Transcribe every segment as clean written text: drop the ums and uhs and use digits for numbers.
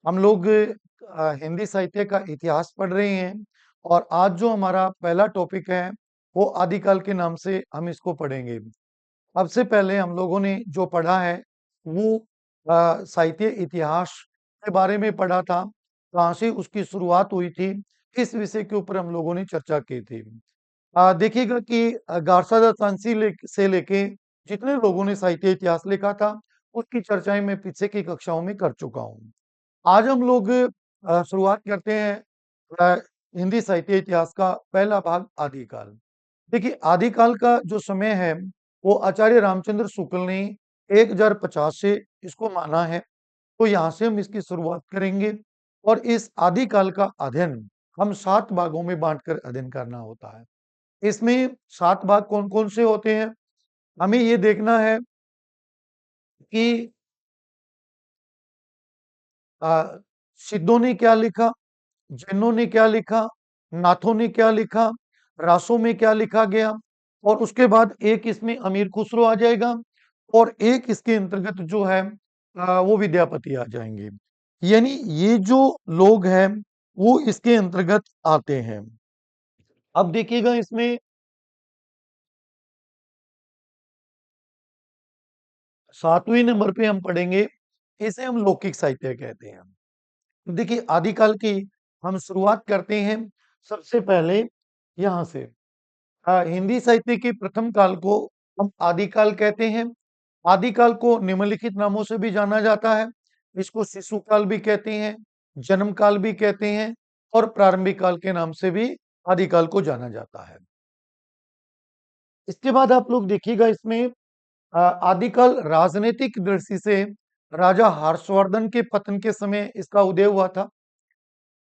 हम लोग हिंदी साहित्य का इतिहास पढ़ रहे हैं और आज जो हमारा पहला टॉपिक है वो आदिकाल के नाम से हम इसको पढ़ेंगे। अब से पहले हम लोगों ने जो पढ़ा है वो साहित्य इतिहास के बारे में पढ़ा था, कहाँ से उसकी शुरुआत हुई थी, इस विषय के ऊपर हम लोगों ने चर्चा की थी। देखिएगा कि गार्सादा तांसी से लेके जितने लोगों ने साहित्य इतिहास लिखा था उसकी चर्चाएं मैं पीछे की कक्षाओं में कर चुका हूँ। आज हम लोग शुरुआत करते हैं अ, हिंदी साहित्य इतिहास का पहला भाग आदिकाल। देखिए आदिकाल का जो समय है वो आचार्य रामचंद्र शुक्ल ने 1050 से इसको माना है। तो यहाँ से हम इसकी शुरुआत करेंगे और इस आदिकाल का अध्ययन हम 7 भागों में बांटकर अध्ययन करना होता है। इसमें 7 भाग कौन-कौन से होते हैं? हमें ये देखना है कि अ, सिद्धों ने क्या लिखा, जैनों ने क्या लिखा, नाथों ने क्या लिखा, रासों में क्या लिखा गया और उसके बाद एक इसमें अमीर खुसरो आ जाएगा और एक इसके अंतर्गत जो है वो विद्यापति आ जाएंगे। यानी ये जो लोग हैं वो इसके अंतर्गत आते हैं। अब देखिएगा इसमें 7वें नंबर पे हम पढ़ेंगे, इसे हम लौकिक साहित्य कहते हैं। देखिए आदिकाल की हम शुरुआत करते हैं सबसे पहले यहाँ से। हिंदी साहित्य के प्रथम काल को हम आदिकाल कहते हैं। आदिकाल को निम्नलिखित नामों से भी जाना जाता है। इसको शिशु काल भी कहते हैं, जन्म काल भी कहते हैं और प्रारंभिक काल के नाम से भी आदिकाल को जाना जाता है। इसके बाद आप लोग देखिएगा इसमें आदिकाल राजनीतिक दृष्टि से राजा हर्षवर्धन के पतन के समय इसका उदय हुआ था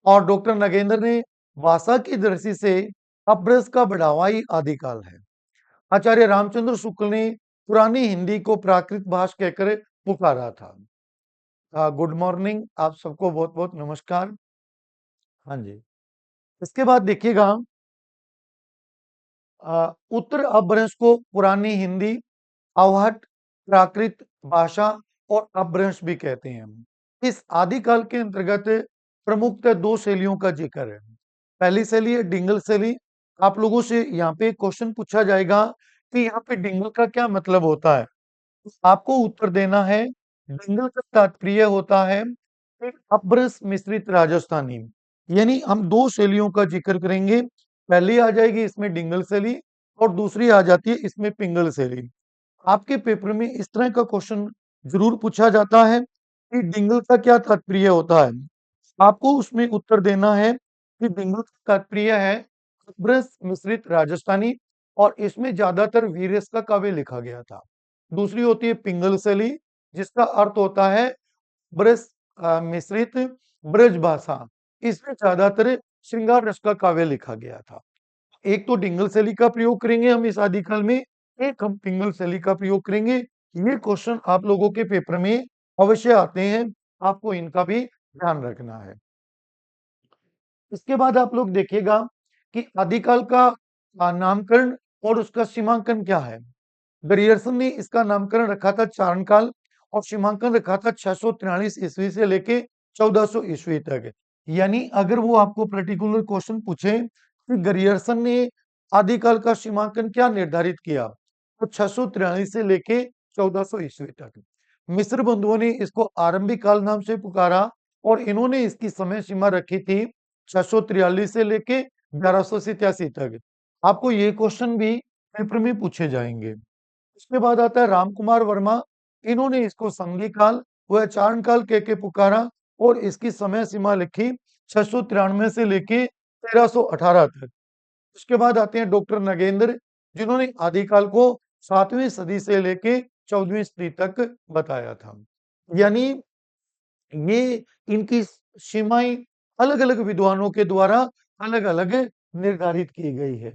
और डॉक्टर नगेंद्र ने भाषा की दृष्टि से अपभ्रंश का बढ़ावा ही आदिकाल है। आचार्य रामचंद्र शुक्ल ने पुरानी हिंदी को प्राकृत भाषा कहकर पुकारा था। गुड मॉर्निंग, आप सबको बहुत बहुत नमस्कार। हाँ जी। इसके बाद देखिएगा उत्तर अपभ्रंश को पुरानी हिंदी, अवहट, प्राकृत भाषा और अपभ्रंश भी कहते हैं। इस आदिकाल के अंतर्गत प्रमुखतः दो शैलियों का जिक्र है। पहली शैली है डिंगल शैली। आप लोगों से यहाँ पे क्वेश्चन पूछा जाएगा कि यहाँ पे डिंगल का क्या मतलब होता है। आपको उत्तर देना है। डिंगल का तात्पर्य होता है एक अपभ्रंश मिश्रित राजस्थानी। यानी हम दो शैलियों का जिक्र करेंगे। पहली आ जाएगी इसमें डिंगल शैली और दूसरी आ जाती है इसमें पिंगल शैली। आपके पेपर में इस तरह का क्वेश्चन जरूर पूछा जाता है कि डिंगल का क्या तात्पर्य होता है। आपको उसमें उत्तर देना है कि डिंगल का तात्पर्य है अपभ्रंश मिश्रित राजस्थानी और इसमें ज्यादातर वीरेश का काव्य लिखा गया था। दूसरी होती है पिंगल शैली जिसका अर्थ होता है ब्रज मिश्रित ब्रज भाषा। इसमें ज्यादातर श्रृंगार रस का काव्य लिखा गया था। एक तो डिंगल शैली का प्रयोग करेंगे हम इस आदिकाल में, एक हम पिंगल शैली का प्रयोग करेंगे। ये क्वेश्चन आप लोगों के पेपर में अवश्य आते हैं, आपको इनका भी ध्यान रखना है। इसके बाद आप लोग देखिएगा कि आदिकाल का नामकरण और उसका सीमांकन क्या है। ग्रियर्सन ने इसका नामकरण रखा था चारण काल और सीमांकन रखा था 643 ईस्वी से लेके 1400 ईस्वी तक। यानी अगर वो आपको पर्टिकुलर क्वेश्चन पूछे कि ग्रियर्सन ने आदिकाल का सीमांकन क्या निर्धारित किया तो 643 से लेके 1400 ईस्वी तक। मिस्र बंधुओं ने इसको आरंभिक काल नाम से पुकारा और इन्होंने इसकी समय सीमा रखी थी 643 से लेके 1187 तक। आपको ये क्वेश्चन भी पेपर में पूछे जाएंगे। उसके बाद आता है रामकुमार वर्मा। इन्होंने इसको संधि काल व चारण काल कह के पुकारा और इसकी समय सीमा लिखी 693 से लेके 1318 तक। उसके बाद आते हैं डॉक्टर नगेंद्र जिन्होंने आदिकाल को 7वीं सदी से लेके 14वीं सदी तक बताया था। यानी ये इनकी सीमाएं अलग अलग विद्वानों के द्वारा अलग अलग निर्धारित की गई है।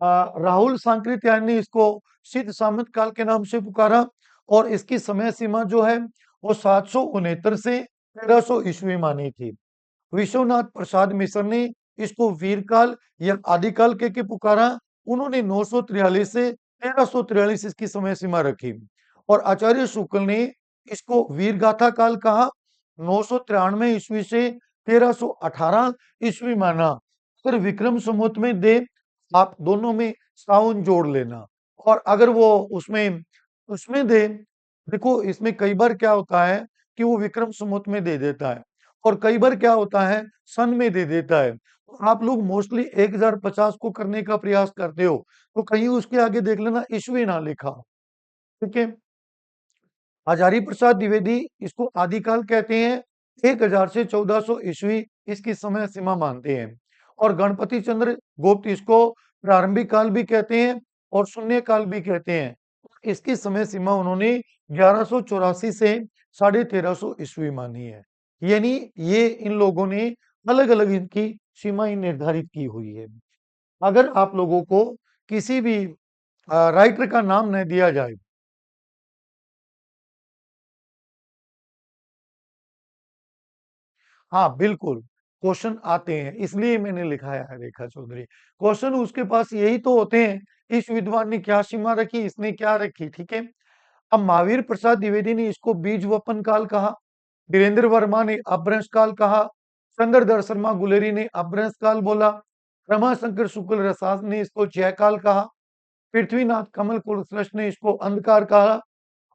राहुल सांकृत्यायन ने इसको सिद्ध सामंत काल के नाम से पुकारा और इसकी समय सीमा जो है वो 769 से 1300 ईस्वी मानी थी। विश्वनाथ प्रसाद मिश्र ने इसको वीरकाल या आदिकाल कह के पुकारा। उन्होंने 943 से 1343 इसकी समय सीमा रखी और आचार्य शुक्ल ने इसको वीरगाथा काल कहा 993 ईस्वी से 1318 ईस्वी माना। फिर विक्रम संवत में दे, आप दोनों में सावन जोड़ लेना। और अगर वो उसमें उसमें दे, देखो इसमें कई बार क्या होता है कि वो विक्रम संवत में दे देता है, और कई बार क्या होता है सन में दे देता है। तो आप लोग मोस्टली 1050 को करने का प्रयास करते हो, तो कहीं उसके आगे देख लेना ईस्वी ना लिखा हो। ठीक है। हजारी प्रसाद द्विवेदी इसको आदिकाल कहते हैं। 1000 से 1400 ईस्वी इसकी समय सीमा मानते हैं। और गणपति चंद्र गुप्त इसको प्रारंभिक काल भी कहते हैं और शून्य काल भी कहते हैं। इसकी समय सीमा उन्होंने 1184 से 1350 ईस्वी मानी है। यानी ये इन लोगों ने अलग अलग इनकी सीमाएं निर्धारित की हुई है। अगर आप लोगों को किसी भी राइटर का नाम नहीं दिया जाए, हाँ बिल्कुल, क्वेश्चन आते हैं, इसलिए मैंने लिखा है रेखा चौधरी। क्वेश्चन उसके पास यही तो होते हैं, इस विद्वान ने क्या सीमा रखी, इसने क्या रखी। ठीक है। अब महावीर प्रसाद द्विवेदी ने इसको बीज वपन काल कहा, वीरेंद्र वर्मा ने अपभ्रंश काल कहा, चंद्रधर शर्मा गुलेरी ने अपभ्रंश काल बोला, रमाशंकर शुक्ल रसास ने इसको जय काल कहा, पृथ्वीनाथ कमल कुलश्रेष्ठ ने इसको अंधकार कहा,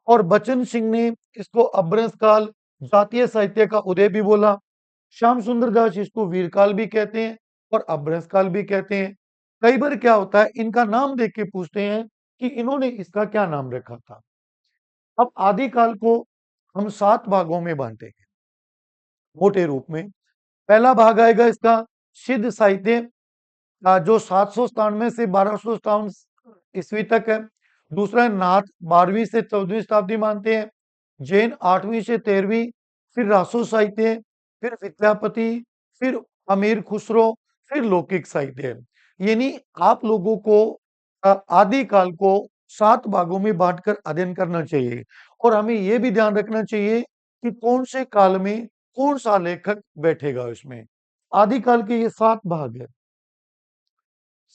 और बचन सिंह ने इसको अपभ्रंश काल, जातीय साहित्य का उदय भी बोला। श्याम सुंदर दास इसको वीरकाल भी कहते हैं और अपभ्रंश काल भी कहते हैं। कई बार क्या होता है इनका नाम देख के पूछते हैं कि इन्होंने इसका क्या नाम रखा था। अब आदिकाल को हम 7 भागों में बांटेंगे मोटे रूप में। पहला भाग आएगा इसका सिद्ध साहित्य, जो 797 से 1257 ईस्वी तक है। दूसरा है नाथ, 12वीं से 14वीं शताब्दी मानते हैं। जैन 8वीं से 13वीं, फिर रासो साहित्य, फिर विद्यापति, फिर अमीर खुसरो, फिर लौकिक साहित्य। यानी आप लोगों को आदिकाल को 7 भागों में बांटकर अध्ययन करना चाहिए, और हमें यह भी ध्यान रखना चाहिए कि कौन से काल में कौन सा लेखक बैठेगा इसमें। आदिकाल के ये 7 भाग है।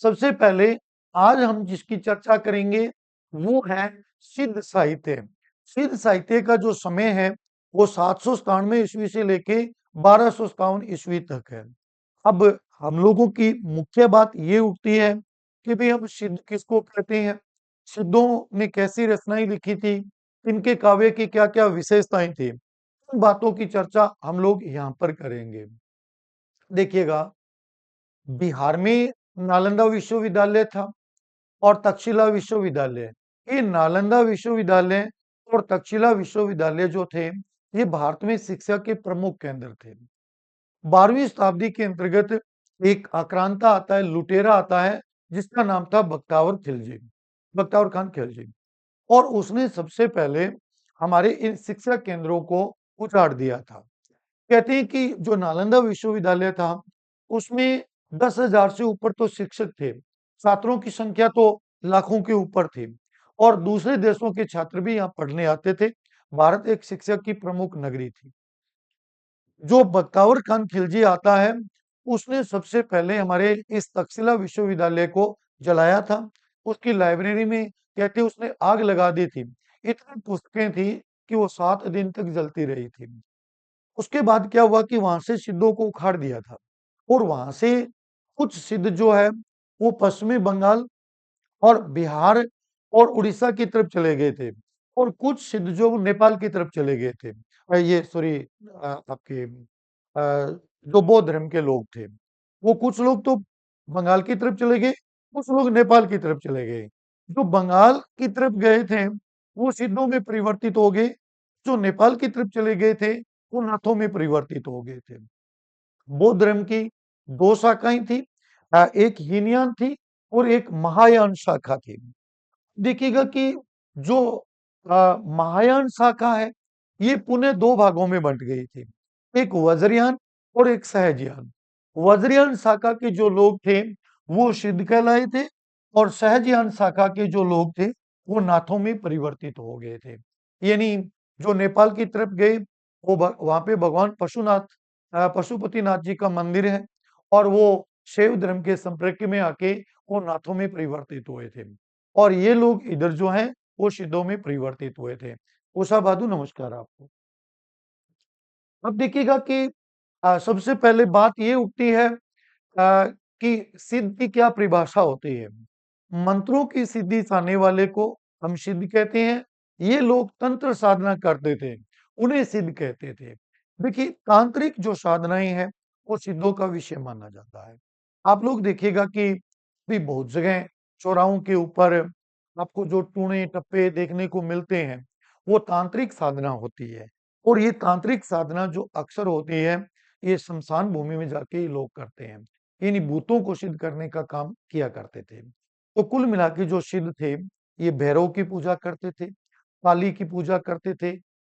सबसे पहले आज हम जिसकी चर्चा करेंगे वो है सिद्ध साहित्य। सिद्ध साहित्य का जो समय है वो 797 ईस्वी से लेके 1257 ईस्वी तक है। अब हम लोगों की मुख्य बात ये उठती है कि भाई हम सिद्ध किसको कहते हैं, सिद्धों ने कैसी रचनाएं लिखी थी, इनके काव्य की क्या क्या विशेषताएं थी, इन बातों की चर्चा हम लोग यहाँ पर करेंगे। देखिएगा, बिहार में नालंदा विश्वविद्यालय था और तक्षशिला विश्वविद्यालय। ये नालंदा विश्वविद्यालय और तक्षशिला विश्वविद्यालय जो थे, ये भारत में शिक्षा के प्रमुख केंद्र थे। 12वीं शताब्दी के अंतर्गत एक आक्रांता आता है, लुटेरा आता है, जिसका नाम था बख्तियार खिलजी, बख्तियार खान खिलजी। और उसने सबसे पहले हमारे इन शिक्षा केंद्रों को उजाड़ दिया था। कहते हैं कि जो नालंदा विश्वविद्यालय था उसमें 10,000 से ऊपर तो शिक्षक थे, छात्रों की संख्या तो लाखों के ऊपर थी, और दूसरे देशों के छात्र भी यहाँ पढ़ने आते थे। भारत एक शिक्षा की प्रमुख नगरी थी। जो बख्तियार खान खिलजी आता है, उसने सबसे पहले हमारे इस तक्षशिला विश्वविद्यालय को जलाया था। उसकी लाइब्रेरी में कहते उसने आग लगा दी थी। इतनी पुस्तकें थी कि वो 7 दिन तक जलती रही थी। उसके बाद क्या हुआ कि वहां से सिद्धों को उखाड़ दिया था, और वहां से कुछ सिद्ध जो है वो पश्चिमी बंगाल और बिहार और उड़ीसा की तरफ चले गए थे, और कुछ सिद्ध जो नेपाल की तरफ चले गए थे। ये सॉरी, आपके जो बौद्ध धर्म के लोग थे, वो कुछ लोग तो बंगाल की तरफ चले गए, कुछ लोग नेपाल की तरफ चले गए। जो बंगाल की तरफ गए थे वो सिद्धों में परिवर्तित हो गए, जो नेपाल की तरफ चले गए थे वो नाथों में परिवर्तित हो गए थे। बौद्ध धर्म की 2 शाखाएं थी, एक हीनयान थी और एक महायान शाखा थी। देखिएगा कि जो महायान शाखा है ये पुनः 2 भागों में बंट गई थी, एक वज्रयान और एक सहजयान। वज्रयान शाखा के जो लोग थे वो सिद्ध कहलाए थे, और सहजयान शाखा के जो लोग थे वो नाथों में परिवर्तित हो गए थे। यानी जो नेपाल की तरफ गए वो वहां पे भगवान पशुनाथ, पशुपतिनाथ जी का मंदिर है, और वो शैव धर्म के संपर्क में आके वो नाथों में परिवर्तित हुए थे। और ये लोग इधर जो हैं वो सिद्धों में परिवर्तित हुए थे। उषा बादू, नमस्कार आपको। अब देखिएगा कि सबसे पहले बात ये उठती है कि सिद्ध की क्या परिभाषा होती है? मंत्रों की सिद्धि चाहने वाले को हम सिद्ध कहते हैं। ये लोग तंत्र साधना करते थे, उन्हें सिद्ध कहते थे। देखिए, तांत्रिक जो साधनाएँ हैं, वो सिद्धों का विषय माना जाता है। आप लोग देखिएगा कि भी बहुत जगह चौराहों के ऊपर आपको जो टूणे, टप्पे देखने को मिलते हैं, वो तांत्रिक साधना होती है। और ये तांत्रिक साधना जो अक्सर होती है, ये श्मशान भूमि में जाके ये लोग करते हैं। इन्हीं भूतों को सिद्ध करने का काम किया करते थे। तो कुल मिला के जो सिद्ध थे, ये भैरव की पूजा करते थे, काली की पूजा करते थे,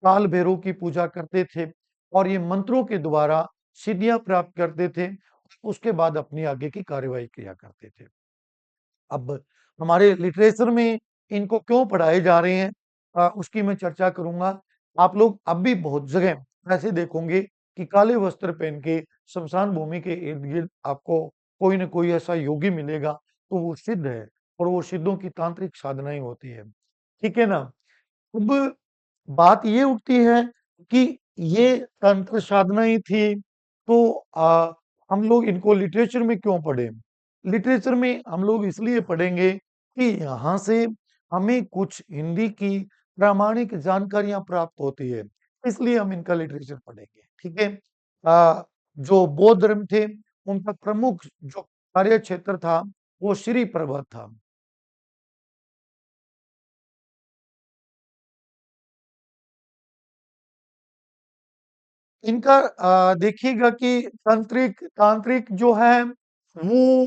काल भैरव की पूजा करते थे और ये मंत्रों के द्वारा सिद्धियाँ प्राप्त करते थे। उसके बाद अपनी आगे की कार्यवाही किया करते थे। अब हमारे लिटरेचर में इनको क्यों पढ़ाए जा रहे हैं उसकी मैं चर्चा करूँगा। आप लोग अब भी बहुत जगह ऐसे देखोगे कि काले वस्त्र पहन के श्मशान भूमि के इर्द-गिर्द आपको कोई न कोई ऐसा योगी मिलेगा, तो वो सिद्ध है और वो सिद्धों की तांत्रिक साधनाएँ होती है। ठीक है ना? अब बात ये उठती है कि ये तंत्र साधनाएँ थी, तो हम लोग इनको लिटरेचर में क्यों पढ़ें? लिटरेचर में हम लोग इसलिए पढ़ेंगे कि यहाँ से हमें कुछ हिंदी की प्रामाणिक जानकारियाँ प्राप्त होती है, इसलिए हम इनका लिटरेचर पढ़ेंगे, ठीक है? जो बौद्ध धर्म थे, उनका प्रमुख जो कार्य क्षेत्र था, वो श्री पर्वत था। इनका देखिएगा कि तांत्रिक तांत्रिक जो है वो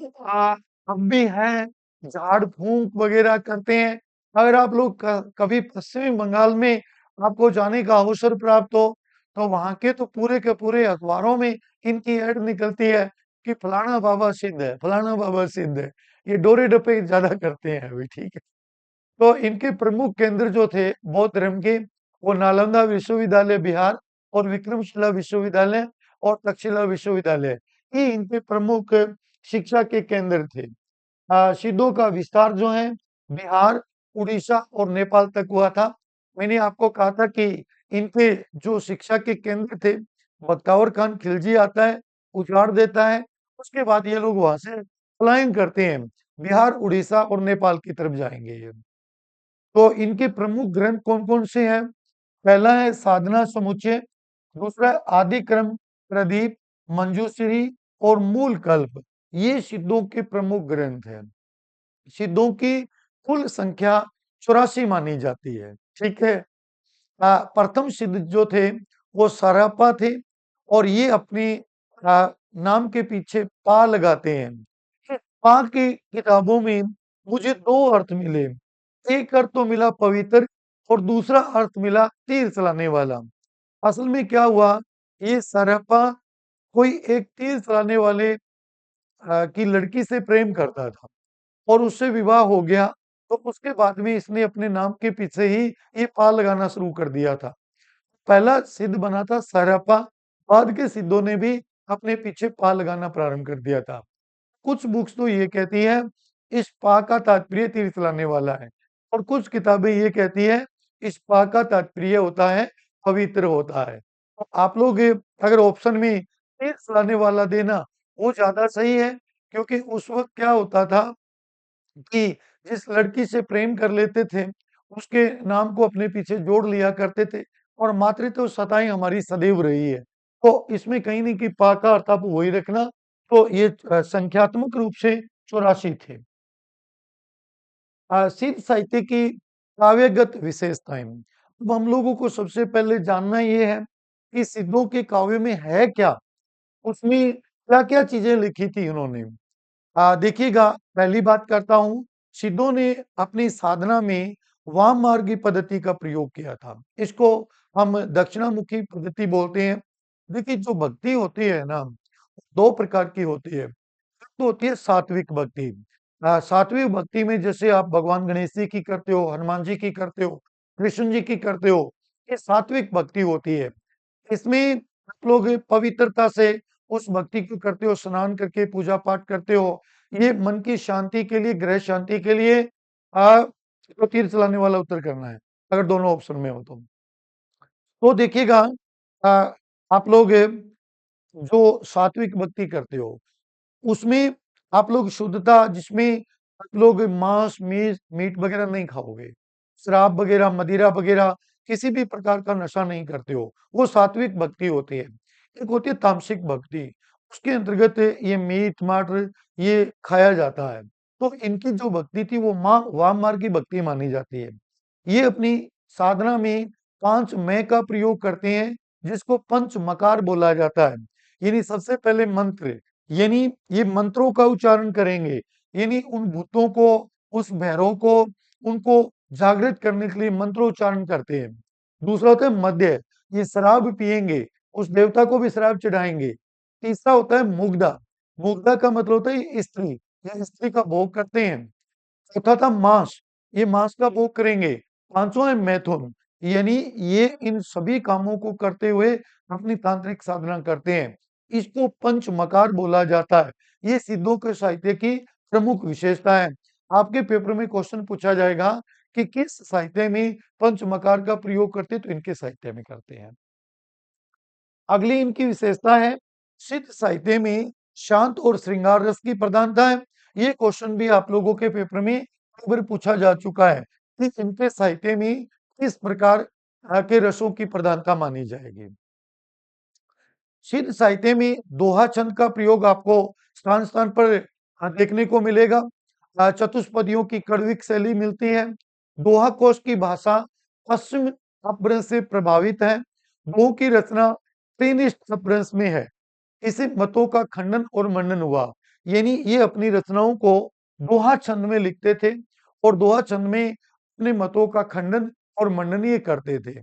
अब भी है, झाड़-फूँक वगैरह करते हैं। अगर आप लोग कभी पश्चिमी बंगाल में आपको जाने का अवसर प्राप्त हो, तो वहाँ के तो पूरे के पूरे अखबारों में इनकी ऐड निकलती है कि फलाना बाबा सिद्ध है, फलाना बाबा सिद्ध है। ये डोरे-डप्पे ज़्यादा करते हैं अभी, ठीक है। तो इनके प्रमुख केंद्र जो थे बौद्ध धर्म के, वो नालंदा विश्वविद्यालय बिहार और विक्रमशिला विश्वविद्यालय और तक्षशिला विश्वविद्यालय, ये इनके प्रमुख शिक्षा के केंद्र थे। सिद्धों का विस्तार जो है बिहार, उड़ीसा और नेपाल तक हुआ था। मैंने आपको कहा था कि इनके जो शिक्षा के केंद्र थे, बख्तावर खान खिलजी आता है, उजाड़ देता है, उसके बाद ये लोग वहाँ से पलायन करते हैं। बिहार, उड़ीसा और नेपाल की तरफ जाएँगे ये। तो इनके प्रमुख ग्रंथ कौन-कौन से हैं? पहला है साधना समुच्चय, दूसरा है आदि क्रम प्रदीप, मंजूश्री और मूल कल्प। ये सिद्धों के प्रमुख ग्रंथ हैं। सिद्धों की कुल संख्या 84 मानी जाती है, ठीक है? प्रथम सिद्ध जो थे, वो सरापा थे और ये अपनी नाम के पीछे पा लगाते हैं। पा की किताबों में मुझे 2 अर्थ मिले। एक अर्थ तो मिला पवित्र और दूसरा अर्थ मिला तीर चलाने वाला। असल में क्या हुआ, ये सरयप्पा कोई एक तीर चलाने वाले की लड़की से प्रेम करता था और उससे विवाह हो गया, तो उसके बाद में इसने अपने नाम के पीछे ही ये पा लगाना शुरू कर दिया था। पहला सिद्ध बना था सरयप्पा, बाद के सिद्धों ने भी अपने पीछे पा लगाना प्रारंभ कर दिया था। कुछ बुक्स तो ये कहती है इस पा का तात्पर्य तीर चलाने वाला है और कुछ किताबें ये कहती है इस पा का तात्पर्य होता है पवित्र होता है। तो आप लोग अगर ऑप्शन में तीर चलाने वाला देना वो ज़्यादा सही है क्योंकि उस वक़्त क्या होता था कि जिस लड़की से प्रेम कर लेते थे, उसके नाम को अपने पीछे जोड़ लिया करते थे और मातृत्व सताएँ हमारी सदैव रही है। तो इसमें कहीं न कहीं पा का अर्थ आप वही रखना, तो ये संख्यात्मक रूप से 84 थे। सिद्ध साहित्य की काव्यगत विशेषताएँ। अब हम लोगों को सबसे पहले जानना ये है कि सिद्धों के काव्य में है क्या? उसमें क्या-क्या चीज़ें लिखी थी उन्होंने? देखिएगा पहली बात करता हूँ, सिद्धों ने अपनी साधना में वाम मार्गी पद्धति का प्रयोग किया था। इसको हम दक्षिणामुखी पद्धति बोलते हैं। देखिए जो भक्ति होती है ना, 2 प्रकार की होती है। एक तो होती है सात्विक भक्ति। सात्विक भक्ति में जैसे आप भगवान गणेश जी की करते हो, हनुमान जी की करते हो, कृष्ण जी की करते हो, ये सात्विक भक्ति होती है। इसमें आप लोग पवित्रता से उस भक्ति को करते हो, स्नान करके पूजा पाठ करते हो। ये मन की शांति के लिए, गृह शांति के लिए तो तीर चलाने वाला उत्तर करना है, अगर दोनों ऑप्शन में हो तो। तो देखिएगा आप लोग जो सात्विक भक्ति करते हो, उसमें आप लोग शुद्धता, जिसमें आप लोग मांस, मीट वगैरह नहीं खाओगे, शराब वगैरह, मदिरा वगैरह, किसी भी प्रकार का नशा नहीं करते हो, वो सात्विक भक्ति होती है। एक होती है तामसिक भक्ति, उसके अंतर्गत ये मीट माट ये खाया जाता है। तो इनकी जो भक्ति थी वो वाम मार्ग की भक्ति मानी जाती है। ये अपनी साधना में 5 मैं का प्रयोग करते हैं, जिसको पंच मकार बोला जाता है। यानी सबसे पहले मंत्र, यानी ये मंत्रों का उच्चारण करेंगे, यानी उन भूतों को, उस भैरव को, उनको जागृत करने के लिए मंत्रोच्चारण करते हैं। दूसरा होता है मद्य, ये शराब पिएंगे, उस देवता को भी शराब चढ़ाएंगे। तीसरा होता है मुग्धा, मुग्धा का मतलब होता है स्त्री, या स्त्री का भोग करते हैं। चौथा था मांस, ये मांस का भोग करेंगे। पांचवा है मैथुन, यानी ये इन सभी कामों को करते हुए अपनी तांत्रिक साधना करते हैं। इसको पंच मकार बोला जाता है। ये सिद्धों के साहित्य की प्रमुख विशेषता है। आपके पेपर में क्वेश्चन पूछा जाएगा कि किस साहित्य में पंच मकार का प्रयोग करते हैं, तो इनके साहित्य में करते हैं। अगली इनकी विशेषता है, सिद्ध साहित्य में शांत और श्रृंगार रस की प्रधानता है। ये क्वेश्चन भी आप लोगों के पेपर में कई बार पूछा जा चुका है कि इनके साहित्य में किस प्रकार के रसों की प्रधानता मानी जाएगी। सिद्ध साहित्य में दोहा छंद का प्रयोग आपको स्थान स्थान पर देखने को मिलेगा। चतुष्पदियों की कड़विक शैली मिलती है। दोहा कोश की भाषा पश्चिम अपभ्रंश से प्रभावित है। दोहों की रचना त्रिनिष्ठ अपभ्रंश में है। इसे मतों का खंडन और मंडन हुआ, यानी ये अपनी रचनाओं को दोहा छंद में लिखते थे और दोहा छंद में अपने मतों का खंडन और मंडन ये करते थे।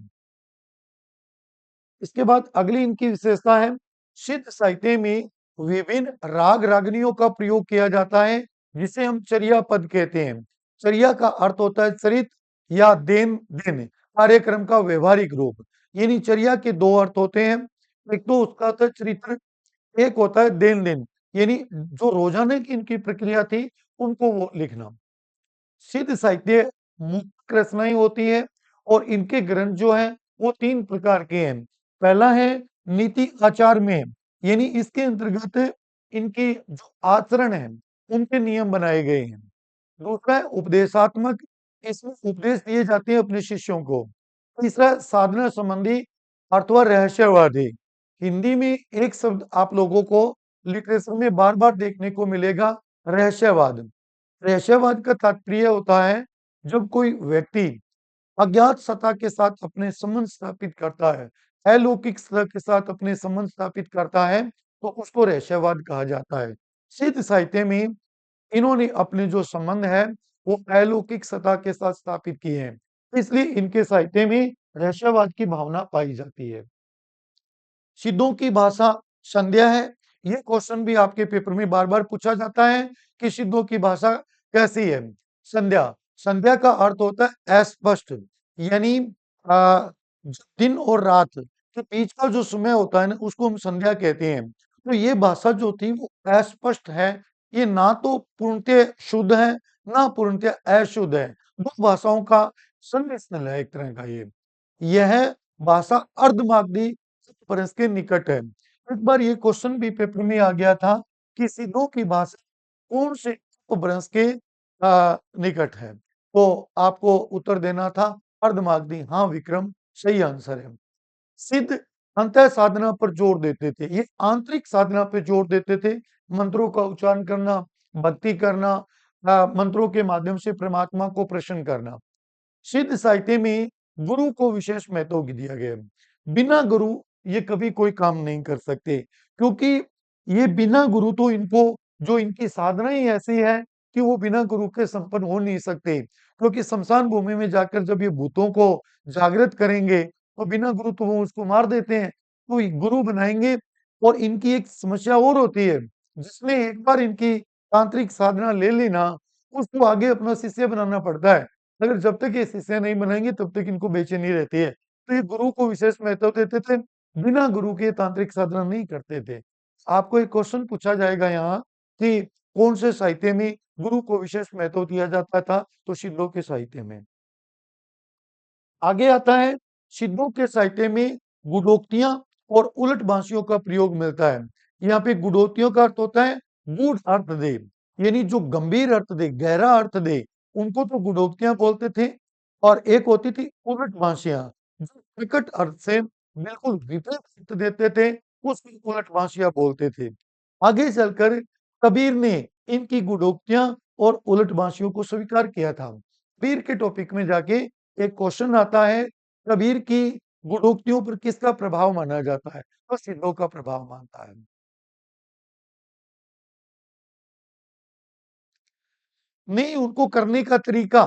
इसके बाद अगली इनकी विशेषता है, सिद्ध साहित्य में विभिन्न राग रागनियों का प्रयोग किया जाता है, जिसे हम चर्या पद कहते हैं। चर्या का अर्थ होता है चरित या देन देन, कार्यक्रम का व्यवहारिक रूप। यानी चर्या के दो अर्थ होते हैं, एक तो उसका होता है चरित्र, एक होता है देन देन, यानी जो रोजाना की इनकी प्रक्रिया थी उनको वो लिखना। सिद्ध साहित्य मुक्त रचनाएं होती है और इनके ग्रंथ जो है वो 3 प्रकार के हैं। पहला है नीति आचार में, यानी इसके अंतर्गत इनके जो आचरण है उनके नियम बनाए गए हैं। दूसरा है उपदेशात्मक, इसमें उपदेश दिए जाते हैं अपने शिष्यों को। तीसरा है साधना संबंधी अथवा रहस्यवादी। हिंदी में एक शब्द आप लोगों को लिटरेचर में बार बार देखने को मिलेगा, रहस्यवाद। रहस्यवाद का तात्पर्य होता है जब कोई व्यक्ति अज्ञात सत्ता के साथ अपने संबंध स्थापित करता है, अलौकिक सत्ता के साथ अपने संबंध स्थापित करता है, तो उसको रहस्यवाद कहा जाता है। सिद्ध साहित्य में इन्होंने अपने जो संबंध है वो अलौकिक सत्ता के साथ स्थापित किए हैं, इसलिए इनके साहित्य में रहस्यवाद की भावना पाई जाती है। सिद्धों की भाषा संध्या है। ये क्वेश्चन भी आपके पेपर में बार बार पूछा जाता है कि सिद्धों की भाषा कैसी है। संध्या, संध्या का अर्थ होता है अस्पष्ट, यानी दिन और रात के बीच का जो समय होता है ना उसको हम संध्या कहते हैं। तो ये भाषा जो थी वो अस्पष्ट है, ये ना तो पूर्णतः शुद्ध है ना पूर्णतः अशुद्ध है, दो भाषाओं का संमिश्रण है एक तरह का। ये यह भाषा अर्धमागधी परस के निकट है। एक बार ये क्वेश्चन भी पेपर में आ गया था कि सिद्धों की भाषा कौन से उपभ्रंश के निकट है, तो आपको उत्तर देना था अर्धमागधी। हाँ विक्रम, सही आंसर है। सिद्ध अंतः साधना पर जोर देते थे, ये आंतरिक साधना पे जोर देते थे। मंत्रों का उच्चारण करना, भक्ति करना, मंत्रों के माध्यम से परमात्मा को प्रसन्न करना। सिद्ध साहित्य में गुरु को विशेष महत्व दिया गया है। बिना गुरु ये कभी कोई काम नहीं कर सकते, क्योंकि ये बिना गुरु तो इनको जो इनकी साधना ही ऐसी है कि वो बिना गुरु के संपन्न हो नहीं सकते। क्योंकि शमशान भूमि में जाकर जब ये भूतों को जागृत करेंगे तो बिना गुरु तो वो उसको मार देते हैं, तो ये गुरु बनाएंगे। और इनकी एक समस्या और होती है, जिसने एक बार इनकी तांत्रिक साधना ले ली ना, उसको आगे अपना शिष्य बनाना पड़ता है। अगर जब तक ये शिष्य नहीं बनाएंगे तब तक इनको बेचैनी रहती है। तो ये गुरु को विशेष महत्व देते थे, बिना गुरु के तांत्रिक साधना नहीं करते थे। आपको एक क्वेश्चन पूछा जाएगा यहाँ कि कौन से साहित्य में गुरु को विशेष महत्व दिया जाता था, तो सिद्धों के साहित्य में। आगे आता है सिद्धों के साहित्य में गुणोक्तियां और उलट बांसियों का प्रयोग मिलता है। यहाँ पे गुड़ोतियों का अर्थ होता है गूढ़ अर्थ दे, यानी जो गंभीर अर्थ दे, गहरा अर्थ दे, उनको तो गुड़ोक्तियां बोलते थे। और एक होती थी उलट बांसियां, जो विकट अर्थ से बिल्कुल विपरीत अर्थ देते थे, उसको उलट बांसियां बोलते थे। आगे चलकर कबीर ने इनकी गुड़ोक्तियां और उलट बांसियों को स्वीकार किया था। कबीर के टॉपिक में जाके एक क्वेश्चन आता है, कबीर की गुड़ोक्तियों पर किसका प्रभाव माना जाता है? तो सिद्धों का प्रभाव मानता है। नहीं, उनको करने का तरीका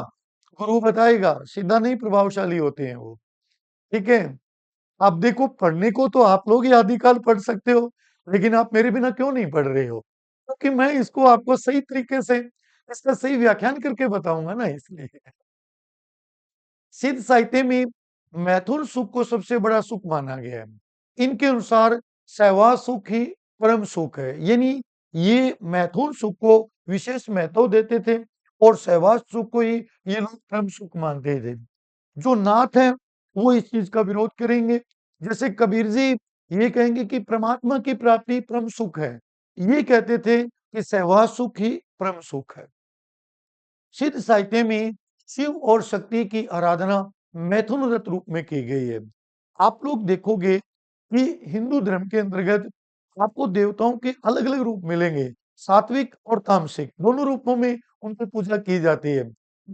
गुरु बताएगा, सीधा नहीं प्रभावशाली होते हैं वो। ठीक है। आप देखो, पढ़ने को तो आप लोग ही आदिकाल पढ़ सकते हो, लेकिन आप मेरे बिना क्यों नहीं पढ़ रहे हो? क्योंकि मैं इसको आपको सही तरीके से इसका सही व्याख्यान करके बताऊंगा ना, इसलिए। सिद्ध साहित्य में मैथुन सुख को सबसे बड़ा सुख माना गया है। इनके अनुसार सहवास सुख ही परम सुख है, यानी ये मैथुन सुख को विशेष महत्व देते थे और सहवास सुख को ही ये लोग परम सुख मानते थे। जो नाथ है वो इस चीज का विरोध करेंगे। जैसे कबीर जी ये कहेंगे कि परमात्मा की प्राप्ति परम सुख है, ये कहते थे कि सहवास सुख ही परम सुख है। सिद्ध साहित्य में शिव और शक्ति की आराधना मैथुन व्रत रूप में की गई है। आप लोग देखोगे कि हिंदू धर्म के अंतर्गत आपको देवताओं के अलग अलग रूप मिलेंगे, सात्विक और तामसिक दोनों रूपों में उनकी पूजा की जाती है।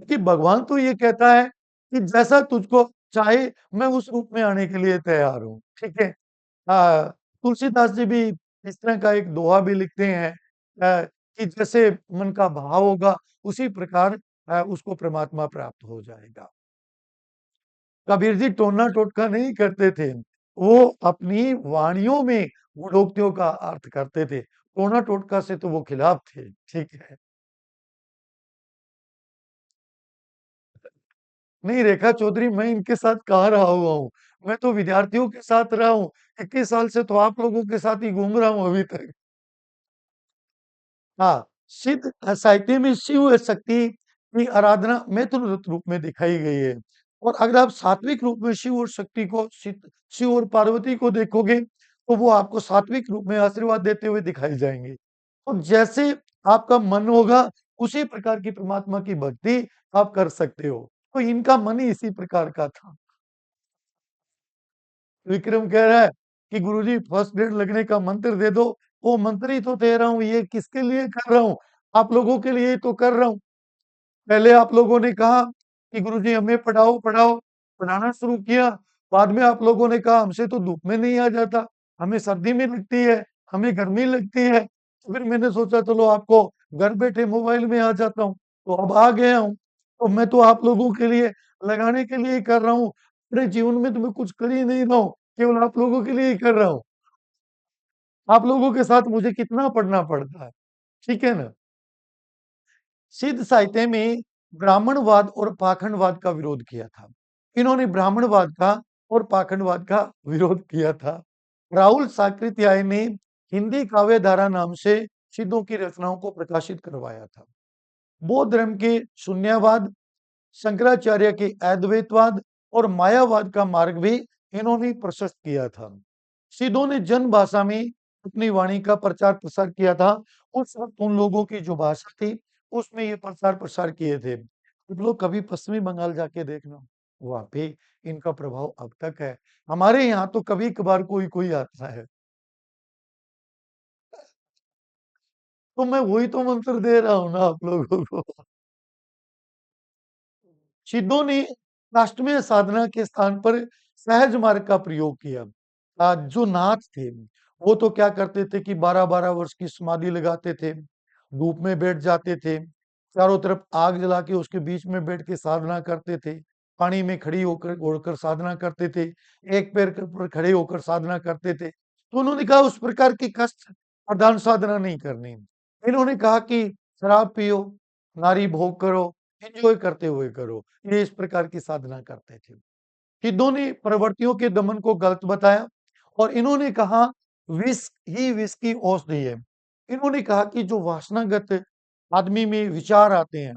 कि भगवान तो ये कहता है कि जैसा तुझको चाहे मैं उस रूप में आने के लिए तैयार हूँ। ठीक है। तुलसीदास जी भी इस तरह का एक दोहा भी लिखते हैं, कि जैसे मन का भाव होगा उसी प्रकार उसको परमात्मा प्राप्त हो जाएगा। कबीर जी टोना टोटका नहीं करते थे, वो अपनी वाणियों में गुणोक्तियों का अर्थ करते थे। टोना टोटका से तो वो खिलाफ थे। ठीक है। नहीं रेखा चौधरी, मैं इनके साथ कहाँ रहा हुआ हूँ? मैं तो विद्यार्थियों के साथ रहा हूँ। 21 साल से तो आप लोगों के साथ ही घूम रहा हूँ अभी तक। हाँ, सिद्ध साहित्य में शिव शक्ति की आराधना मैथुन रूप में दिखाई गई है। और अगर आप सात्विक रूप में शिव और शक्ति को शिव और पार्वती को देखोगे तो वो आपको सात्विक रूप में आशीर्वाद देते हुए दिखाई जाएंगे। तो जैसे आपका मन होगा उसी प्रकार की परमात्मा की भक्ति आप कर सकते हो। तो इनका मन ही इसी प्रकार का था। विक्रम कह रहा है कि गुरुजी फर्स्ट ग्रेड लगने का मंत्र दे दो। वो मंत्र ही तो दे रहा हूँ, ये किसके लिए कर रहा हूँ? आप लोगों के लिए ही तो कर रहा हूँ। पहले आप लोगों ने कहा कि गुरुजी हमें पढ़ाओ पढ़ाओ, पढ़ाना शुरू किया। बाद में आप लोगों ने कहा हमसे तो धूप में नहीं आ जाता, हमें सर्दी में लगती है, हमें गर्मी लगती है। तो फिर मैंने सोचा चलो आपको घर बैठे मोबाइल में आ जाता हूँ, तो अब आ गया हूँ। तो मैं तो आप लोगों के लिए लगाने के लिए ही कर रहा हूँ। अपने जीवन में तो मैं कुछ कर ही नहीं रहा हूँ, केवल आप लोगों के लिए ही कर रहा हूँ। आप लोगों के साथ मुझे कितना पढ़ना पड़ता है। ठीक है ना? सिद्ध साहित्य में ब्राह्मणवाद और पाखंडवाद का विरोध किया था। इन्होंने ब्राह्मणवाद का और पाखंडवाद का विरोध किया था। राहुल साकृत्याय ने हिंदी काव्य धारा नाम से सिद्धों की रचनाओं को प्रकाशित करवाया था। बौद्ध धर्म के शून्यवाद, शंकराचार्य के अद्वैतवाद और मायावाद का मार्ग भी इन्होंने प्रशस्त किया था। सिद्धों ने जन भाषा में अपनी वाणी का प्रचार प्रसार किया था। उस वक्त उन लोगों की जो भाषा थी उसमें ये प्रचार प्रसार किए थे। आप लोग कभी पश्चिमी बंगाल जाके देखना, वहां पे इनका प्रभाव अब तक है। हमारे यहाँ तो कभी कभार कोई कोई आता है। तो मैं वही तो मंत्र दे रहा हूँ ना आप लोगों को। सिद्धों ने राष्ट्रमय साधना के स्थान पर सहज मार्ग का प्रयोग किया। जो नाथ थे वो तो क्या करते थे कि 12-12 वर्ष की समाधि लगाते थे, धूप में बैठ जाते थे, चारों तरफ आग जला के उसके बीच में बैठ के साधना करते थे, पानी में खड़ी होकर ओढ़कर साधना करते थे, एक पैर के ऊपर खड़े होकर साधना करते थे। तो उन्होंने कहा उस प्रकार की कष्ट प्रधान साधना नहीं करनी। इन्होंने कहा कि शराब पियो, नारी भोग करो, एंजॉय करते हुए करो। ये इस प्रकार की साधना करते थे। सिद्धों ने प्रवृत्तियों के दमन को गलत बताया और इन्होंने कहा विष ही विष की औषधि है। इन्होंने कहा कि जो वासनागत आदमी में विचार आते हैं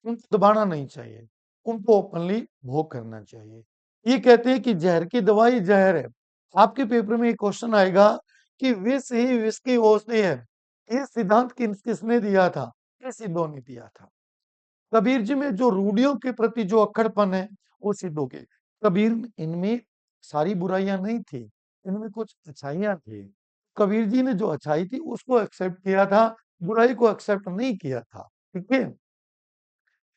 उनको दबाना नहीं चाहिए, उनको ओपनली भोग करना चाहिए। ये कहते हैं कि जहर की दवाई जहर है, आपके पेपर में एक क्वेश्चन आएगा कि विष ही विष की औषधि है। ये सिद्धांत किसने दिया था? ये सिद्धों ने दिया था। कबीर जी में जो रूढ़ियों के प्रति जो अक्खड़पन है, वो सिद्धों के। कबीर इनमें सारी बुराइयां नहीं थी, इनमें कुछ अच्छाइयां थी। कबीर जी ने जो अच्छाई थी उसको एक्सेप्ट किया था, बुराई को एक्सेप्ट नहीं किया था। ठीक है?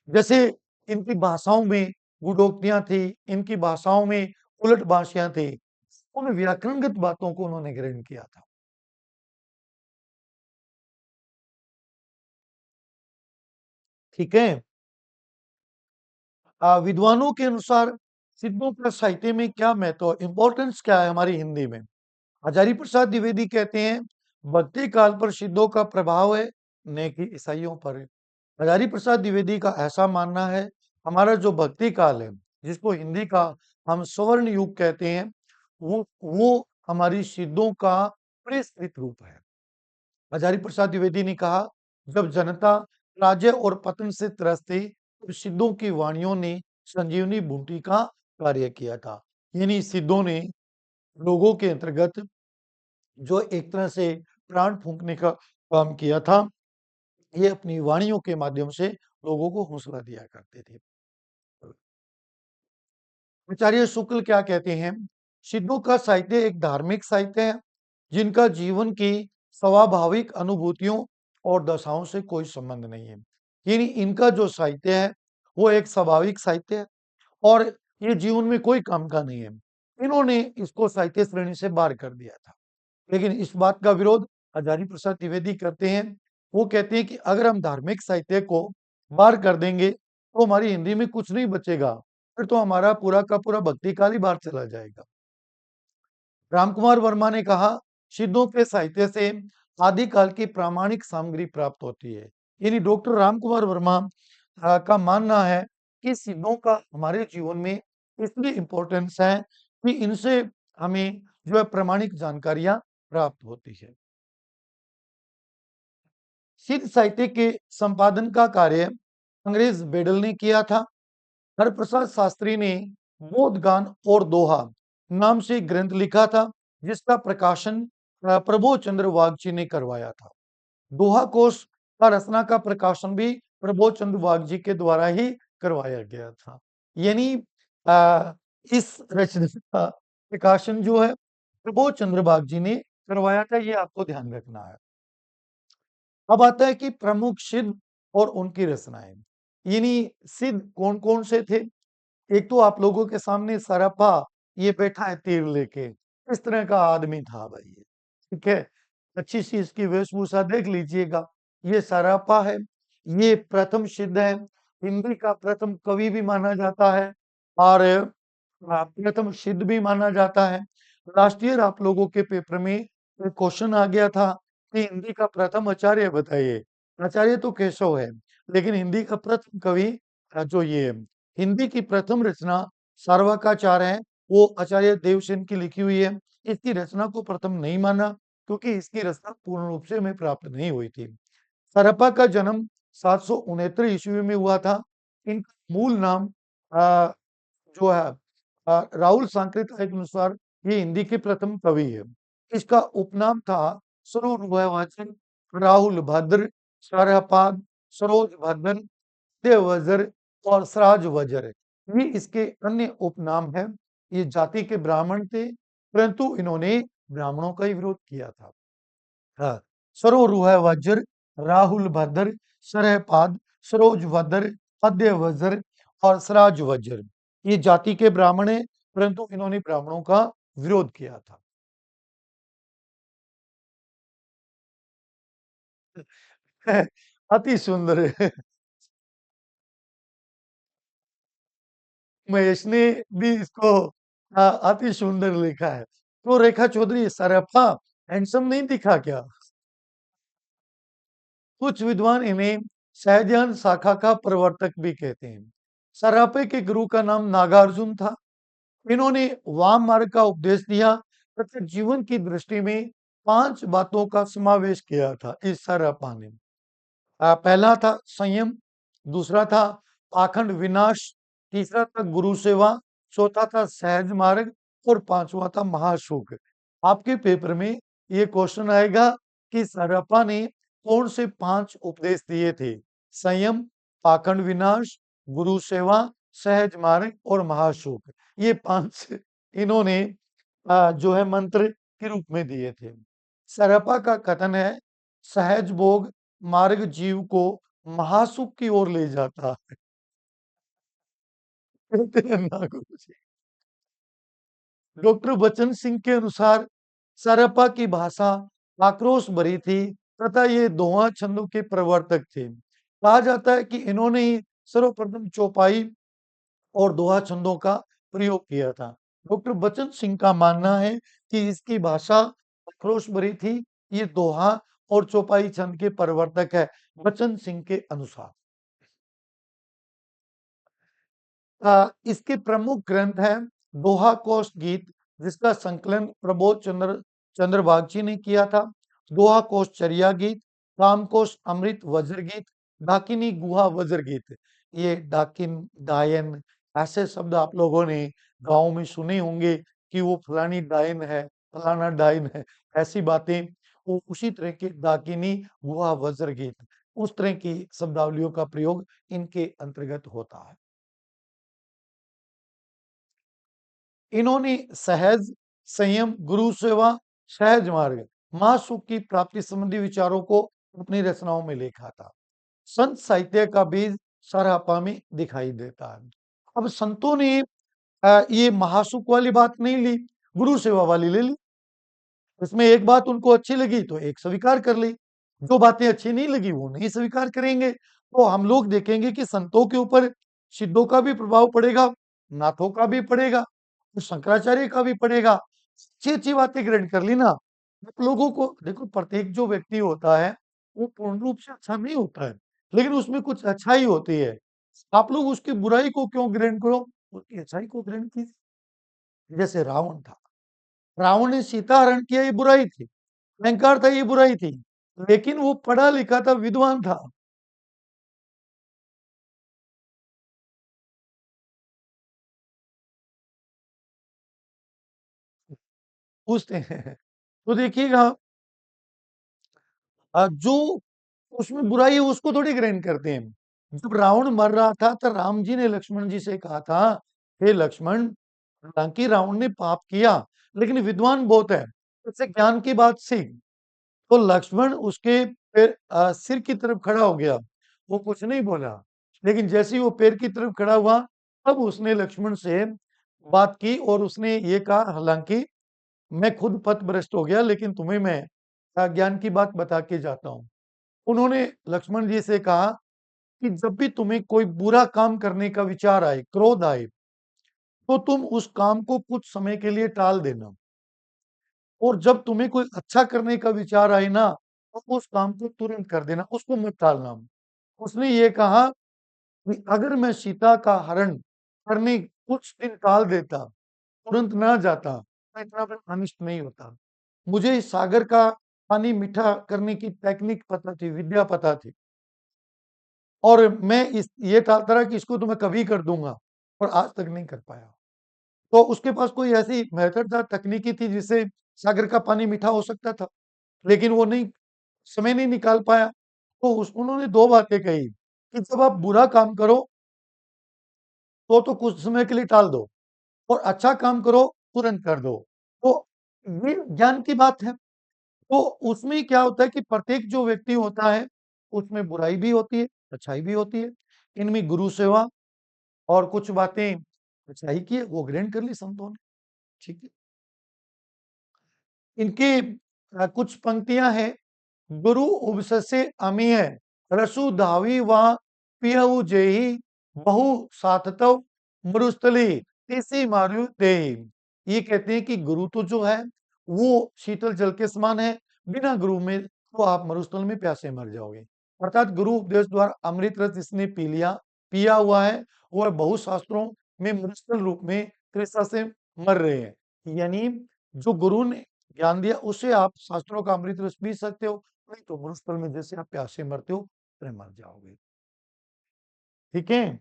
जैसे इनकी भाषाओं में गुडोक्तियां थी, इनकी भाषाओं में उलट भाषाएं थी, उन व्याकरणगत बातों को उन्होंने ग्रहण किया था। ठीक है? विद्वानों के अनुसार सिद्धों का साहित्य में क्या महत्व, इंपॉर्टेंस क्या है हमारी हिंदी में? हजारी प्रसाद द्विवेदी कहते हैं भक्ति काल पर सिद्धों का प्रभाव है, न कि ईसाइयों पर है। हजारी प्रसाद द्विवेदी का ऐसा मानना है हमारा जो भक्ति काल है, जिसको हिंदी का हम स्वर्ण युग कहते हैं, वो हमारी सिद्धों का परिष्कृत रूप है। हजारी प्रसाद द्विवेदी ने कहा जब जनता राज्य और पतन से त्रस्त थी तो सिद्धों की वाणियों ने संजीवनी बूटी का कार्य किया था। यानी सिद्धों ने लोगों के अंतर्गत जो एक तरह से प्राण फूंकने का काम किया था, ये अपनी वाणियों के माध्यम से लोगों को हौसला दिया करते थे। आचार्य शुक्ल क्या कहते हैं? सिद्धों का साहित्य एक धार्मिक साहित्य है जिनका जीवन की स्वाभाविक अनुभूतियों और दशाओं से कोई संबंध नहीं है। यानी इनका जो साहित्य है वो एक स्वाभाविक साहित्य है और ये जीवन में कोई काम का नहीं है। इन्होंने इसको साहित्य श्रेणी से बाहर कर दिया था। लेकिन इस बात का विरोध हजारी प्रसाद द्विवेदी करते हैं। वो कहते हैं कि अगर हम धार्मिक साहित्य को बाहर कर देंगे तो हमारी हिंदी में कुछ नहीं बचेगा, फिर तो हमारा पूरा का पूरा भक्ति काल ही बाहर चला जाएगा। रामकुमार वर्मा ने कहा सिद्धों के साहित्य से आदिकाल की प्रामाणिक सामग्री प्राप्त होती है। यानी डॉक्टर रामकुमार वर्मा का मानना है कि सिद्धों का हमारे जीवन में इसलिए इंपॉर्टेंस है कि इनसे हमें जो है प्रामाणिक जानकारियां प्राप्त होती है। सिद्ध साहित्य के संपादन का कार्य अंग्रेज बेडल ने किया था। हरप्रसाद शास्त्री ने बोधगान और दोहा नाम से ग्रंथ लिखा था जिसका प्रकाशन प्रबोध चंद्र वागची ने करवाया था। दोहा कोश का रचना का प्रकाशन भी प्रबोध चंद्र वागजी के द्वारा ही करवाया गया था। यानी इस रचना का प्रकाशन जो है प्रबोध चंद्र वागजी ने करवाया था, ये आपको ध्यान रखना है। अब आता है कि प्रमुख सिद्ध और उनकी रचनाएं। यानी सिद्ध कौन कौन से थे? एक तो आप लोगों के सामने सरपा ये बैठा है तीर लेके, इस तरह का आदमी था भाई ये। ठीक है? अच्छी सी इसकी वेशभूषा देख लीजिएगा। ये सरपा है, ये प्रथम सिद्ध है, हिंदी का प्रथम कवि भी माना जाता है और प्रथम सिद्ध भी माना जाता है। लास्ट ईयर आप लोगों के पेपर में एक क्वेश्चन आ गया था कि हिंदी का प्रथम आचार्य बताइए। आचार्य तो केशव है, लेकिन हिंदी का प्रथम कवि जो ये हिंदी की प्रथम रचना सार्वकाचार है, वो आचार्य देवसेन की लिखी हुई है। इसकी रचना को प्रथम नहीं माना क्योंकि इसकी रचना पूर्ण रूप से हमें प्राप्त नहीं हुई थी। सरपा का जन्म 769 ईस्वी में हुआ था। इनका मूल नाम जो है राहुल सांकृतिक के अनुसार ये हिंदी के प्रथम कवि है। इसका उपनाम था सरोरुहवाचन, राहुल भद्र, सरहपाद, सरोज भद्र, देववज्र और सराज वज्र। ये इसके अन्य उपनाम है। ये जाति के ब्राह्मण थे, परंतु इन्होंने ब्राह्मणों का ही विरोध किया था। हाँ, सरोरुह वज्र, राहुल भद्र, सरहपाद, सरोज भद्र, अद्य वज्र और सराज वज्र। ये जाति के ब्राह्मण है, परंतु इन्होंने ब्राह्मणों का विरोध किया था। अति सुंदर है। महेश ने भी इसको अति सुंदर लिखा है। तो रेखा चौधरी सरफा हैंडसम नहीं दिखा क्या? कुछ विद्वान इन्हें सहजान शाखा का प्रवर्तक भी कहते हैं। सरापे के गुरु का नाम नागार्जुन था। इन्होंने वाम मार्ग का उपदेश दिया तथा जीवन की दृष्टि में 5 बातों का समावेश किया था इस सरापा ने। पहला था संयम, दूसरा था पाखंड विनाश, तीसरा था गुरु सेवा, चौथा था सहज मार्ग और पांचवा था महाशोक। आपके पेपर में ये क्वेश्चन आएगा कि सरपा ने कौन से 5 उपदेश दिए थे? संयम, पाखंड विनाश, गुरु सेवा, सहज मार्ग और महाशोक। ये 5 इन्होंने जो है मंत्र के रूप में दिए थे। सरपा का कथन है, सहज भोग मार्ग जीव को महासुख की ओर ले जाता है। कहते हैं ना गुरुजी। डॉक्टर बचन सिंह के अनुसार सरपा की भाषा आक्रोश भरी थी तथा ये दोहा छंदों के प्रवर्तक थे। कहा जाता है कि इन्होंने ही सर्वप्रथम चौपाई और दोहा छंदों का प्रयोग किया था। डॉक्टर बचन सिंह का मानना है कि इसकी भाषा आक्रोश भरी थी। ये दोहा और चौपाई छंद के प्रवर्तक है बचन सिंह के अनुसार। इसके प्रमुख ग्रंथ हैं दोहा कोश गीत, जिसका संकलन प्रबोध चंद्र बागची ने किया था। दोहा कोश चर्या गीत, कामकोश अमृत वज्र गीत, डाकिनी गुहा वज्र गीत। ये डाकिन, डायन, ऐसे शब्द आप लोगों ने गांव में सुने होंगे कि वो फलानी डायन है, फलाना डायन है, ऐसी बातें। वो उसी तरह के डाकिनी गुहा वज्र गीत, उस तरह की शब्दावलियों का प्रयोग इनके अंतर्गत होता है। इन्होंने सहज, संयम, गुरु सेवा, सहज मार्ग, महासुख की प्राप्ति संबंधी विचारों को अपनी रचनाओं में लिखा था। संत साहित्य का बीज सरापा में दिखाई देता है। अब संतों ने ये महासुख वाली बात नहीं ली, गुरु सेवा वाली ले ली। इसमें एक बात उनको अच्छी लगी तो एक स्वीकार कर ली, जो बातें अच्छी नहीं लगी वो नहीं स्वीकार करेंगे। तो हम लोग देखेंगे कि संतों के ऊपर सिद्धों का भी प्रभाव पड़ेगा, नाथों का भी पड़ेगा, तो शंकराचार्य का भी पड़ेगा। अच्छी-अच्छी बातें ग्रहण कर ली ना, आप लोगों को देखो प्रत्येक जो व्यक्ति होता है, वो पूर्ण रूप से अच्छा नहीं होता है, लेकिन उसमें कुछ अच्छाई होती है। आप लोग उसकी बुराई को क्यों ग्रहण करो? उसकी अच्छाई को ग्रहण कीजिए। जैसे रावण था, रावण ने सीता हरण किया ये बुराई थी, अहंकार था ये बुराई थी, लेकिन वो पढ़ा लिखा था, विद्वान था। पूछते हैं तो देखिएगा जो उसमें बुराई है उसको थोड़ी ग्रहण करते हैं। जब रावण मर रहा था तो राम जी ने लक्ष्मण जी से कहा था, हे लक्ष्मण, हालांकि रावण ने पाप किया लेकिन विद्वान बहुत है, उससे ज्ञान की बात सीख। तो लक्ष्मण उसके सिर की तरफ खड़ा हो गया, वो कुछ नहीं बोला, लेकिन जैसे ही वो पैर की तरफ खड़ा हुआ तब उसने लक्ष्मण से बात की और उसने ये कहा, हालांकि मैं खुद पथभ्रष्ट हो गया लेकिन तुम्हें मैं ज्ञान की बात बता के जाता हूँ। उन्होंने लक्ष्मण जी से कहा कि जब भी तुम्हें कोई बुरा काम करने का विचार आए, क्रोध आए, तो तुम उस काम को कुछ समय के लिए टाल देना, और जब तुम्हें कोई अच्छा करने का विचार आए ना, तो उस काम को तुरंत कर देना, उसको मत टालना। उसने ये कहा कि अगर मैं सीता का हरण करने कुछ दिन टाल देता, तुरंत ना जाता, तो इतना बड़ा अनिष्ट नहीं होता। मुझे इस सागर का पानी मीठा करने की टेक्निक पता थी, विद्या पता थी, और मैं इस ये टालता रहा कि इसको तो मैं कभी कर दूंगा, और आज तक नहीं कर पाया। तो उसके पास कोई ऐसी मेथड था, तकनीकी थी जिससे सागर का पानी मीठा हो सकता था, लेकिन वो नहीं, समय नहीं निकाल पाया। तो उन्होंने दो बातें कही कि जब आप बुरा काम करो तो कुछ समय के लिए टाल दो, और अच्छा काम करो तुरंत कर दो। तो ये ज्ञान की बात है। तो उसमें क्या होता है कि प्रत्येक जो व्यक्ति होता है उसमें बुराई भी होती है, अच्छाई भी होती है। इनमें गुरु सेवा और कुछ बातें अच्छाई की है, वो ग्रहण कर ली संतों ने। ठीक है। इनकी कुछ पंक्तियां हैं। गुरु उपससे अमीय रसु धावी वा पियऊ जेही बहु साततव मरुस्थली तीसी मारु देही। ये कहते हैं कि गुरु तो जो है वो शीतल जल के समान है, बिना गुरु में तो आप मरुस्थल में प्यासे मर जाओगे। अर्थात गुरु उपदेश द्वारा अमृत रस जिसने पी लिया, पिया हुआ है, वह बहु शास्त्रों में मरुस्थल रूप में तृष्णा से मर रहे हैं। यानी जो गुरु ने ज्ञान दिया उससे आप शास्त्रों का अमृत रस पी सकते हो, नहीं तो मरुस्थल में जैसे आप प्यासे मरते हो फिर मर जाओगे। ठीक है।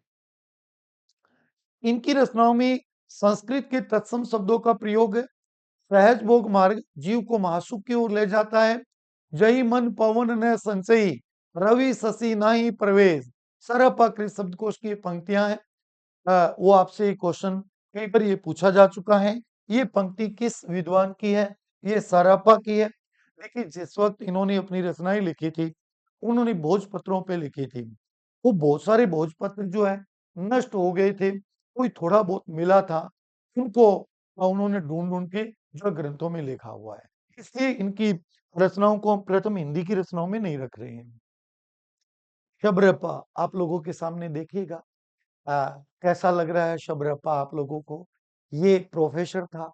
इनकी रचनाओं में संस्कृत के तत्सम शब्दों का प्रयोग है। सहज भोग मार्ग जीव को महासुख की ओर ले जाता है। जई मन पवन न संचयी, रवि शशि नाही प्रवेश। सरपाकृत शब्दकोश की पंक्तियां हैं। वो आपसे क्वेश्चन कई बार ये पूछा जा चुका है। ये पंक्ति किस विद्वान की है? ये सारापा की है। देखिए, जिस वक्त इन्होंने अपनी रचनाएं लिखी थी, उन्होंने भोजपत्रों पे लिखी थी। वो बहुत सारे भोजपत्र जो है नष्ट हो गए थे, कोई थोड़ा बहुत मिला था, उनको उन्होंने ढूंढ ढूंढ के जो ग्रंथों में लिखा हुआ है। इसलिए इनकी रचनाओं को हम प्रथम हिंदी की रचनाओं में नहीं रख रहे हैं। शबरपा आप लोगों के सामने देखिएगा। कैसा लग रहा है शबरपा आप लोगों को? ये एक प्रोफेसर था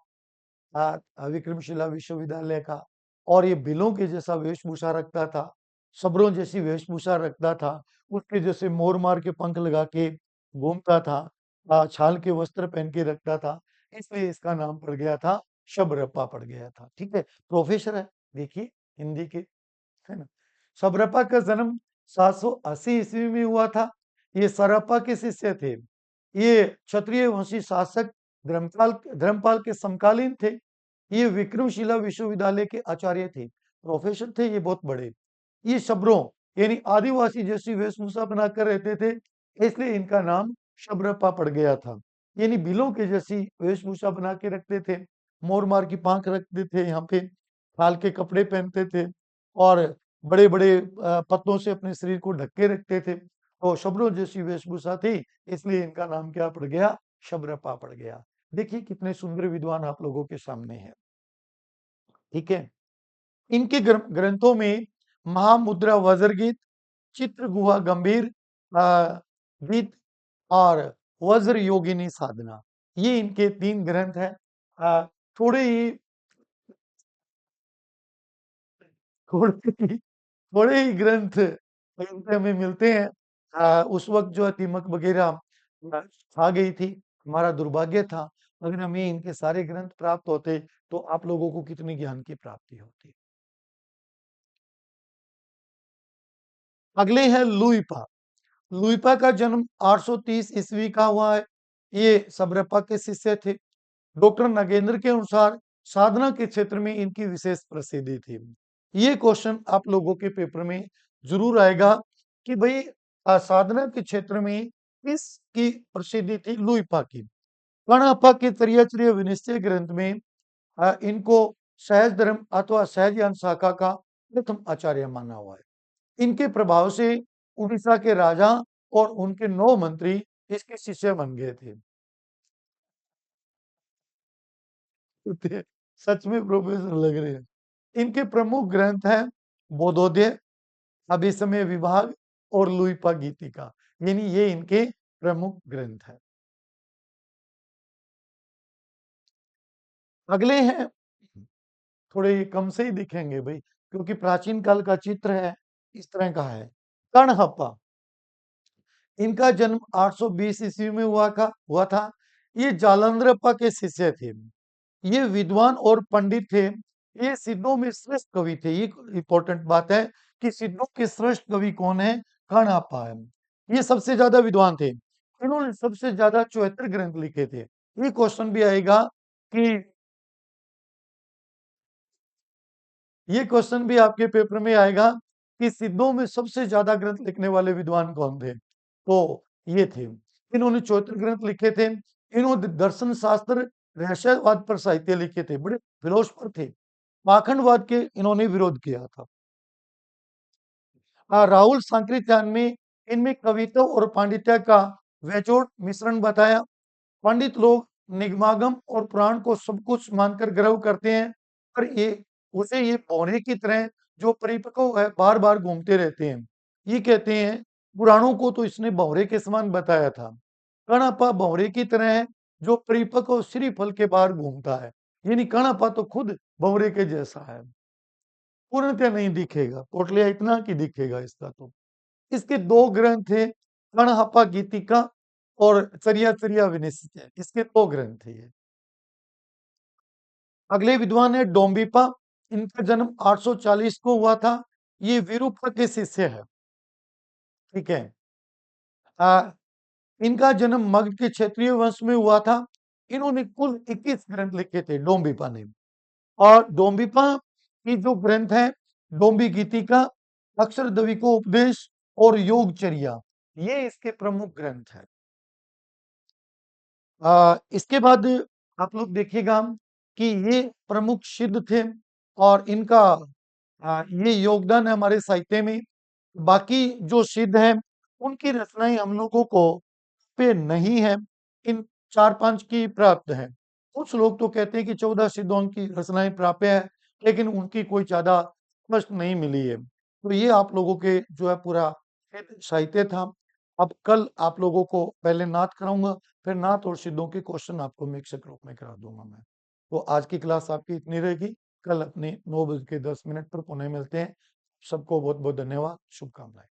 विक्रमशिला विश्वविद्यालय का, और ये बिलों के जैसा वेशभूषा रखता था, सबरों जैसी वेशभूषा रखता था, उसके जैसे मोर मार के पंख लगा के घूमता था, छाल के वस्त्र पहन के रखता था, इसलिए इसका नाम पड़ गया था, शबरपा पड़ गया था। ठीक है, प्रोफेसर है, देखिए हिंदी के, है ना। शबरपा का जन्म 780 ईस्वी में हुआ था। ये सरपा के शिष्य थे। ये क्षत्रिय वंशी शासक धर्मपाल के समकालीन थे। ये विक्रमशिला विश्वविद्यालय के आचार्य थे, प्रोफेसर थे ये बहुत बड़े। ये शबरों यानी आदिवासी जैसी वेशभूषा बनाकर रहते थे, इसलिए इनका नाम शबरपा पड़ गया था। यानी बिलों के जैसी वेशभूषा बना के रखते थे, मोर मार की पांख रखते थे, यहाँ पे फाल के कपड़े पहनते थे, और बड़े बड़े पत्तों से अपने शरीर को ढक के रखते थे। तो शबरों जैसी वेशभूषा थी, इसलिए इनका नाम क्या पड़ गया? शबरपा पड़ गया। देखिए कितने सुंदर विद्वान आप लोगों के सामने है। ठीक है, इनके ग्रंथों में महामुद्रा वज्र गीत, चित्र गुहा गंभीर गीत और वज्र योगिनी साधना, ये इनके 3 ग्रंथ है। अ, थोड़े ही थोड़े ही थोड़े ही ग्रंथ इनसे हमें मिलते हैं। उस वक्त जो है दीमक वगैरह आ गई थी, हमारा दुर्भाग्य था। अगर हमें इनके सारे ग्रंथ प्राप्त होते तो आप लोगों को कितनी ज्ञान की प्राप्ति होती। अगले हैं लुइपा। लुइपा का जन्म 830 ईस्वी का हुआ है। ये सबरपा के शिष्य थे। डॉक्टर नगेंद्र के अनुसार साधना के क्षेत्र में इनकी विशेष प्रसिद्धि थी। ये क्वेश्चन आप लोगों के पेपर में जरूर आएगा कि भाई साधना के क्षेत्र में किसकी प्रसिद्धि थी? लुइपा की। गणअप्पा के त्रियचर्य विनिश्चय ग्रंथ में इनको सहज धर्म अथवा सहज ज्ञान शाखा का प्रथम आचार्य माना हुआ है। इनके प्रभाव से उड़ीसा के राजा और उनके 9 मंत्री इसके शिष्य बन गए थे। सच में प्रोफेसर लग रहे हैं। इनके प्रमुख ग्रंथ हैं बोधोदय, अभिसमय विभाग और लुइपा गीतिका, यानी ये इनके प्रमुख ग्रंथ हैं। अगले हैं, थोड़े कम से ही दिखेंगे भाई, क्योंकि प्राचीन काल का चित्र है, इस तरह का है। कणहप्पा, इनका जन्म 820 ईस्वी में हुआ था। ये जालंधरप्पा के शिष्य थे। ये विद्वान और पंडित थे। ये सिद्धों में श्रेष्ठ कवि थे। ये इंपॉर्टेंट बात है कि सिद्धों के श्रेष्ठ कवि कौन है? कणप्पा है। ये सबसे ज्यादा विद्वान थे। इन्होंने सबसे ज्यादा 74 ग्रंथ लिखे थे। ये क्वेश्चन भी आएगा कि ये क्वेश्चन भी आपके पेपर में आएगा कि सिद्धों में सबसे ज्यादा ग्रंथ लिखने वाले विद्वान कौन थे? तो ये थे। इन्होंने 74 ग्रंथ लिखे थे। इन्होंने दर्शन शास्त्र, रहस्यवाद पर साहित्य लिखे थे। बड़े फिलोसफर थे। पाखंडवाद के इन्होंने विरोध किया था। राहुल सांकृत्यायन में इनमें कविता और पांडित्य का बेजोड़ मिश्रण बताया। पंडित लोग निगमागम और पुराण को सब कुछ मानकर गर्व करते हैं, पर ये उसे ये भौरे की तरह जो परिपक्व है बार बार घूमते रहते हैं। ये कहते हैं पुराणों को तो इसने भौरे के समान बताया था। कणप्पा भौरे की तरह है जो परिपक्व श्रीफल के बाहर घूमता है। यानी कणप्पा तो खुद भौरे के जैसा है, पूर्णतः नहीं दिखेगा, पोटलिया इतना की दिखेगा इसका। तो इसके 2 ग्रंथ थे, कणहप्पा गीतिका और चरिया चरिया विनिश्चय, इसके 2 ग्रंथ थे ये। अगले विद्वान है डोम्बिपा। इनका जन्म 840 को हुआ था। ये विरूपा के शिष्य है। ठीक है। आ, इनका जन्म मगध के क्षत्रिय वंश में हुआ था। इन्होंने कुल 21 ग्रंथ लिखे थे डोम्बिपा ने। और डोम्बिपा की जो ग्रंथ है, डोम्बी गीतिका, अक्षरदविकोपदेश और योगचर्या, ये इसके प्रमुख ग्रंथ हैं। इसके बाद आप लोग देखिएगा कि ये प्रमुख सिद्ध थे और इनका ये योगदान है हमारे साहित्य में। बाकी जो सिद्ध हैं, उनकी रचनाएं हम लोगों को पे नहीं है, इन 4-5 की प्राप्त है। कुछ लोग तो कहते हैं कि 14 सिद्धों की रचनाएं प्राप्य है, लेकिन उनकी कोई ज़्यादा स्पष्ट नहीं मिली है। तो ये आप लोगों के जो है पूरा सिद्ध साहित्य था। अब कल आप लोगों को पहले नाथ कराऊंगा, फिर नाथ और सिद्धों के क्वेश्चन आपको मिक्सक रूप में करा दूंगा मैं। तो आज की क्लास आपकी इतनी रहेगी। कल अपने 9 बज के 10 मिनट पर पुनः मिलते हैं। सबको बहुत बहुत धन्यवाद, शुभकामनाएं।